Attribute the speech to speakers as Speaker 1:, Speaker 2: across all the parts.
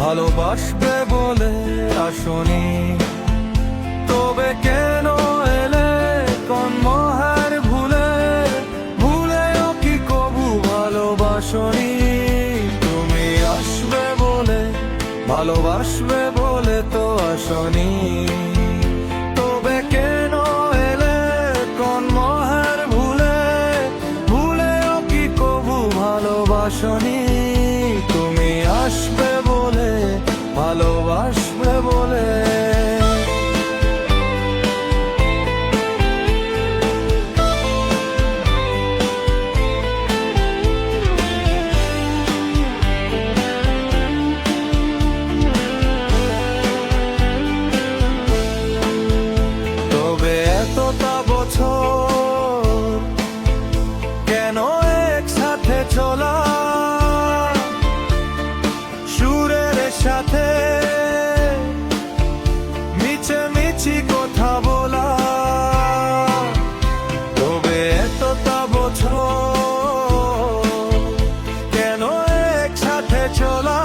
Speaker 1: ভালোবাসবে বলে আসনি, তবে কেন এলে কোন মহার ভুলে, ভুলেও কি কবু ভালোবাসনি? তুমি আসবে বলে, ভালোবাসবে বলে তো আসনি, তবে কেন এলে কোন মহার ভুলে, ভুলেও কি কবু ভালোবাসনি? তুমি আসবে বলে, ভালোবাসবে বলে। তবে এতটা বছর কেন একসাথে চলা, সুরের সাথে মিছি কথা বলা, তবে এতটা বছর কেন একসাথে চলা,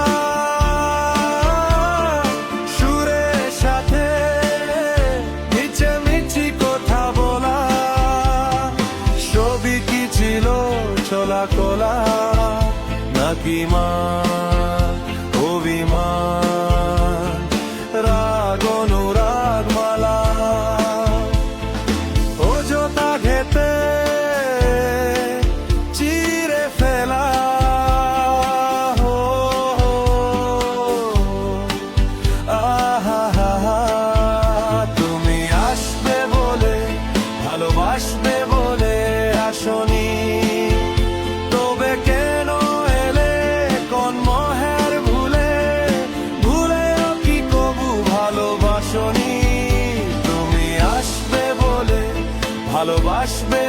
Speaker 1: সুরের সাথে মিছি কথা বলা, সবই কি ছিল চলা কোলা, নাকি মা অভিমান, রাগ অনুরাগ মালা, অযথা ঘেতে চিরে ফেলা, আহা, তুমি আসবে বলে, ভালোবাসবে বলে আসনি, তবে কেন এলে কোন মহের ভুলে, ভুলেও কি কবু ভালোবাসনি? তুমি আসবে বলে, ভালোবাসবে